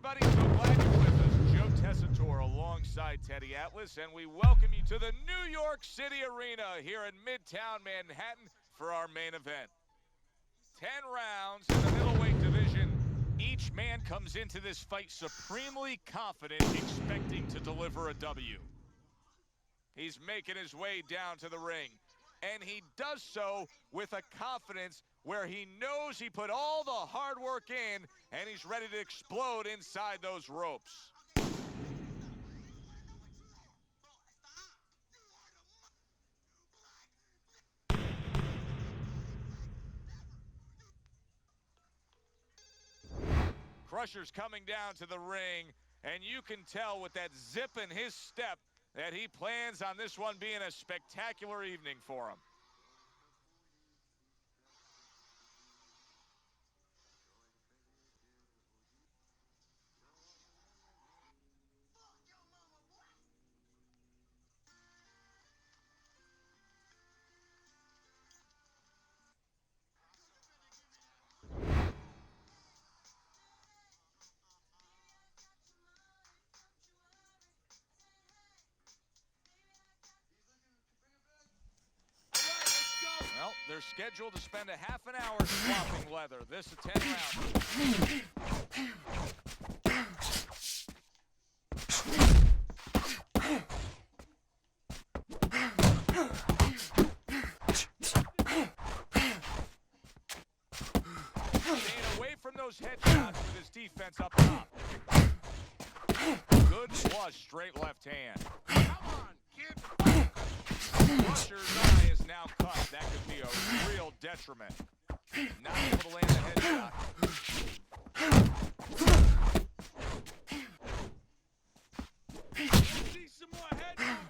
everybody. So glad you're with us. Joe Tessitore alongside Teddy Atlas, and we welcome you to the New York City Arena here in Midtown Manhattan for our main event. 10 rounds in the middleweight division. Each man comes into this fight supremely confident, expecting to deliver a W. He's making his way down to the ring, and he does so with a confidence where he knows he put all the hard work in, and he's ready to explode inside those ropes. Crusher's coming down to the ring, and you can tell with that zip in his step that he plans on this one being a spectacular evening for him. Well, they're scheduled to spend a half an hour swapping leather. This is 10 rounds. Staying away from those headshots with his defense up top. Good flush, straight left hand. Come on, kid. Crusher's eye is now cut. That could be a real detriment. Not able to land the headshot. See some more head movement.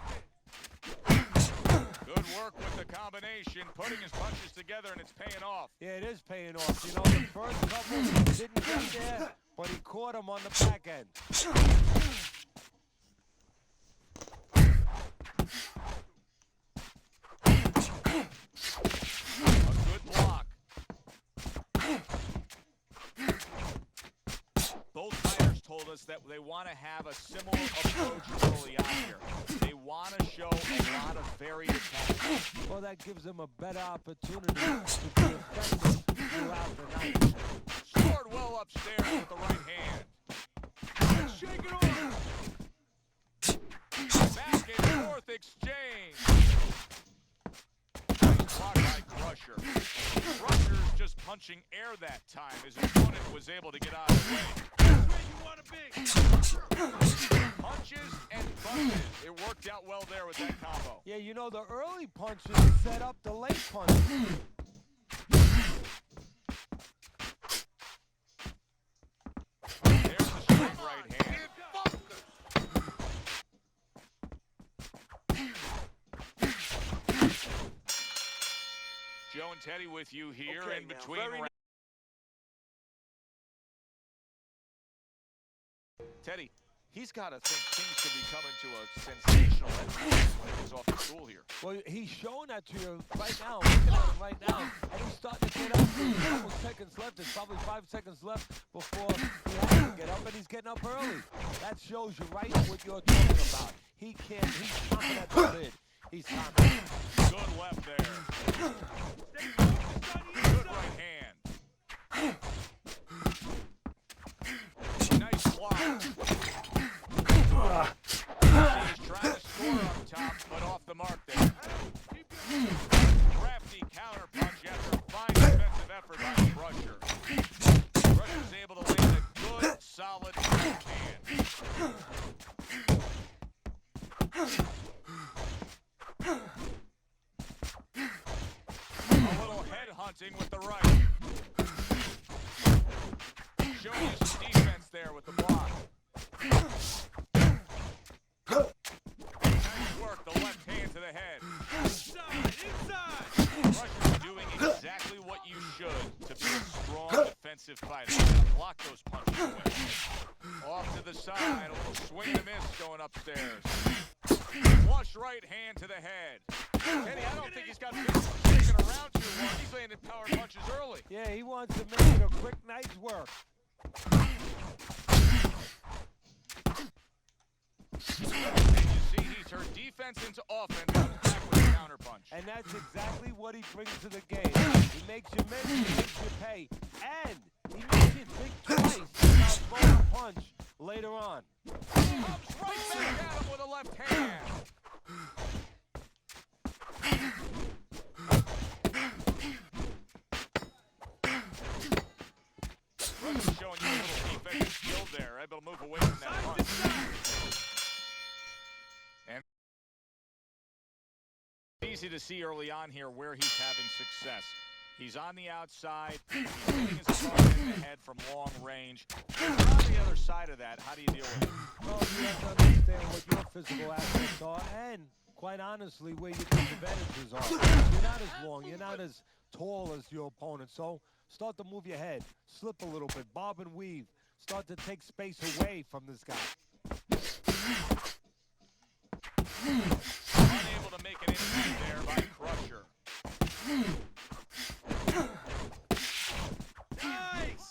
Good work with the combination, putting his punches together, and it's paying off. Yeah, it is paying off. You know, the first couple didn't get there, but he caught him on the back end. Both fighters told us that they want to have a similar approach early on here. They want to show a lot of varied attacks. Well, that gives them a better opportunity to be effective throughout the night. Scored well upstairs with the right hand. Let's shake it off. Back and forth exchange. Nice block by Crusher. Crusher's just punching air that time. His opponent was able to get out of the way. Where you want to be. Punches and punches. It worked out well there with that combo. Yeah, you know, the early punches set up the late punches. There's the straight right hand. Joe and Teddy with you here in between rounds. Teddy, he's got to think things could be coming to a sensational end when he gets off the stool here. Well, he's showing that to you right now. Looking at him right now. And he's starting to get up. There's a couple seconds left. There's probably 5 seconds left before he has to get up, and he's getting up early. That shows you right what you're talking about. He's chomping at the lid. He's confident. Good left there. Good right hand. Nice block. He's trying to score up top, but off the mark there. Crafty counter punch after a fine defensive effort by Crusher. Crusher's able to land a good, solid left hand. A little head hunting with the right. Showing you some defense there with the block. Nice work, the left hand to the head. Inside! Crusher's doing exactly what you should to be a strong defensive fighter. Block those punches away. Off to the side, a little swing and miss going upstairs. Flush right hand to the head. Teddy, I don't think he's got business sticking around too long. He's landing power punches early. Yeah, he wants to make it a quick night's work. And you see he turned defense into offense, comes back with a counterpunch. And that's exactly what he brings to the game. He makes you miss, he makes you pay, and he makes you think twice about throwing a punch later on. Comes right back at him with a left hand. Fredo's showing you a little defensive skill there, able to move away from that punch. And easy to see early on here where he's having success. He's on the outside, he's hitting his opponent in the head from long range. On the other side of that, how do you deal with it? Well, you have to understand what your physical aspects are, and quite honestly, where your disadvantages are. You're not as long, you're not as tall as your opponent, so start to move your head, slip a little bit, bob and weave, start to take space away from this guy. Unable to make an impact there by Crusher. Nice!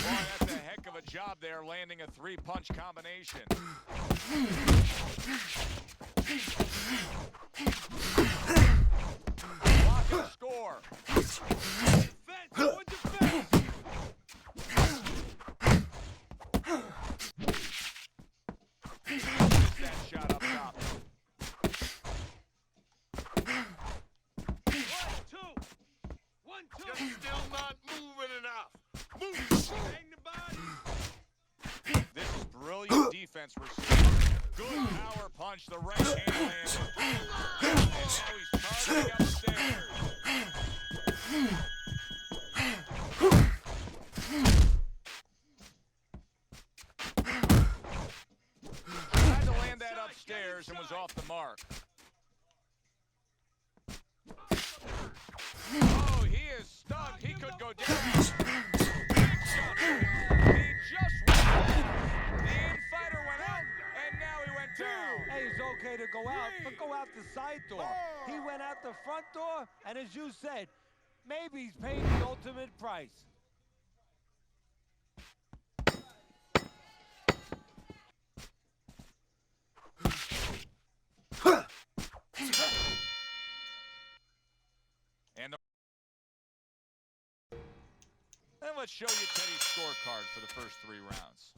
Boy, that's a heck of a job there, landing a three-punch combination. Block and score. Defense, more defense! Missed that shot up top. 1, 2. You're still not moving enough. Move! Hang the body. This is brilliant defense we're seeing. Good power punch, the right hand landed. And now he's targeting upstairs. Tried to land that upstairs and was off the mark. Oh, he is stunned. He could go down. Big shot. He just went down. The in-fighter went out, and now he went down. Hey, it's okay to go out, but go out the side door. He went out the front door, and as you said, maybe he's paying the ultimate price. And let's show you Teddy's scorecard for the first 3 rounds.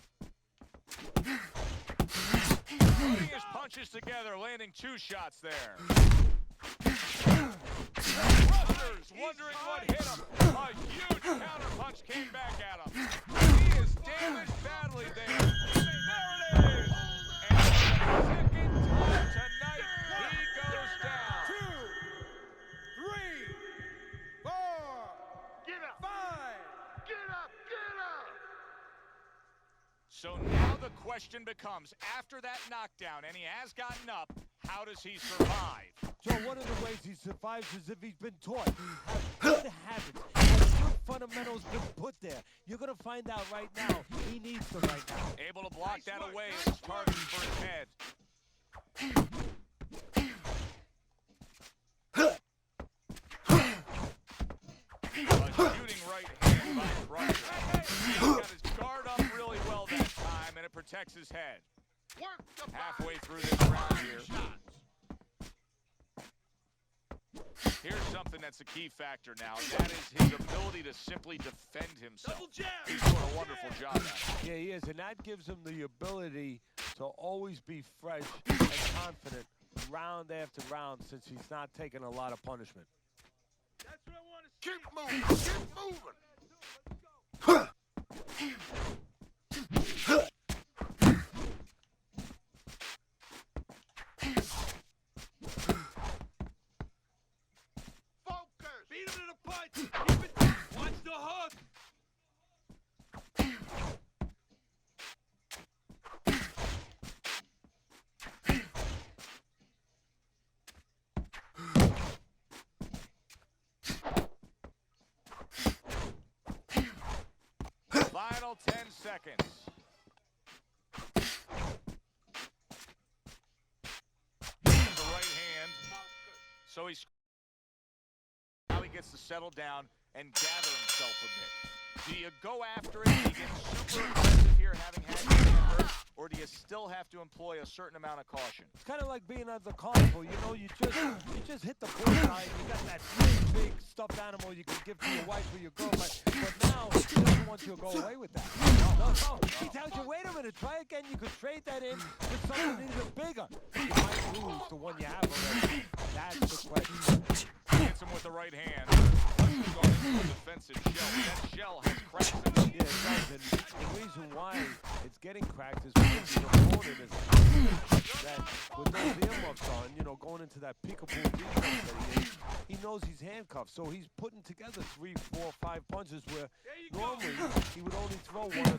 Putting his punches together, landing 2 shots there. Brothers wondering what hit him. A huge counterpunch came back at him. He is damaged badly there. There it is. And for the second time tonight, he goes down. 2, 3, 4. Get up. 5. Get up. Get up. So now the question becomes, after that knockdown, and he has gotten up, how does he survive? Joe, one of the ways he survives is if he's been taught. Have good habits. Have good fundamentals been put there. You're going to find out right now. He needs them right now. Able to block that away as he's targeting for his head. A shooting right hand by Crusher. He's got his guard up really well that time, and it protects his head. Work the Halfway body. through this round here. Shots. Here's something that's a key factor now. That is his ability to simply defend himself. Double jab. He's doing a wonderful job at it. Yeah, he is, and that gives him the ability to always be fresh and confident round after round since he's not taking a lot of punishment. That's what I want to see. Keep moving. Keep moving. Focus. Beat him to the punch. Keep it down. Watch the hook. Final 10 seconds. The right hand. So he's now he gets gets to settle down and gather himself a bit. Do you go after it? Do you get super aggressive here, having had your hand hurt, or do you still have to employ a certain amount of caution? It's kind of like being at the carnival. You know, you just hit the bullseye. You got that big stuffed animal you can give to your wife or your girlfriend. But now he doesn't want you to go away with that. No. He tells you, wait a minute, try again. You could trade that in for something even bigger. You might lose the one you have already. That's the question. Hits him with the right hand. Going into a defensive shell. That shell has cracks in it. Yeah, it does. And the reason why it's getting cracked is because the opponent is that with those earmuffs on, you know, going into that peekaboo defense that he knows he's handcuffed. So he's putting together 3, 4, 5 punches where normally he would only throw 1 or 2.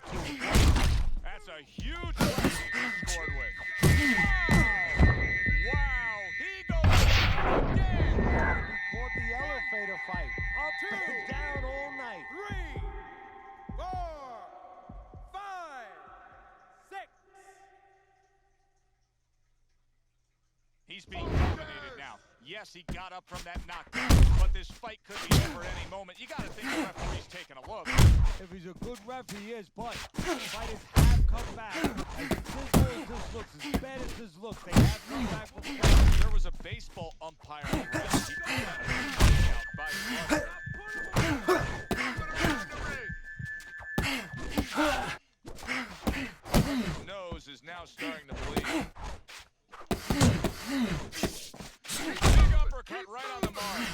That's a huge weapon he scored with. Wow! He goes down again! He caught the elevator fight. Up and down all night. 3, 4, 5, 6. He's being dominated now. Yes, he got up from that knockdown, but this fight could be over any moment. You got to think the referee's taking a look. If he's a good ref, he is, but fighters have come back. As simple as this looks, as bad as this looks, they have come back from the crowd. There was a baseball umpire on the ref. He called that a out by the His nose is now starting to bleed. Big uppercut right on the mark.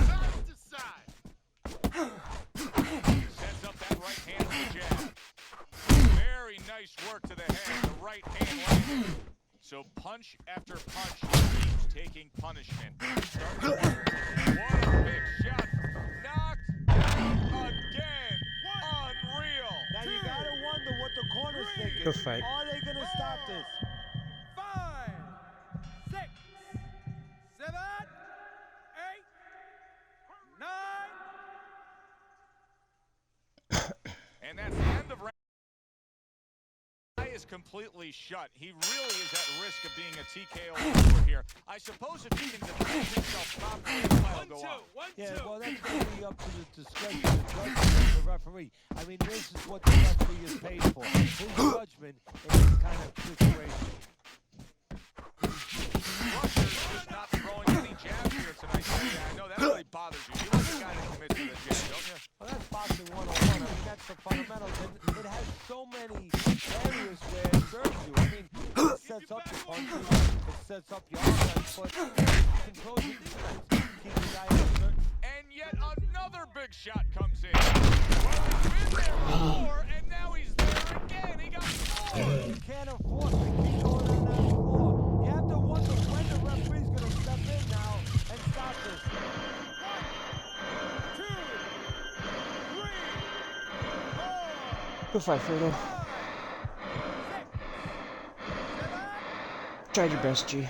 Side to side. Sets up that right hand with the jab. Very nice work to the head. The right hand landed. So punch after punch keeps taking punishment. What a big shot. Knocked out again. Unreal. Now you gotta wonder what the corner's thinking. Good fight. Are they gonna stop this? 5, 6, 7, 8, 9. And that's the end of round. Eye is completely shut. He really is at risk of being a TKO over here. I suppose if he can defend himself properly, the fight will go on. 1, 2. Yeah, well, that's going to be up to the discretion of the judgment of the referee. I mean, this is what the referee is paid for. His judgment in this kind of situation. Rushers just not throwing any jabs here tonight. I know that really bothers you. You like a guy that commits to the jab, don't you? Well, that's boxing 101. I mean, that's the fundamentals. And it has so many areas where it serves you. I mean, it sets up your punches, it sets up your offense, but it controls your defense. Keep the guy in certain. And yet another big shot comes in. Well, he's been there before, and now he's there again. He got more. You can't afford to keep going on that floor. You have to wonder when the referee's going to step in now and stop this. 1, 2, 3, 4, Good fight, Fredo. 5, 6, 7. Tried your best, G.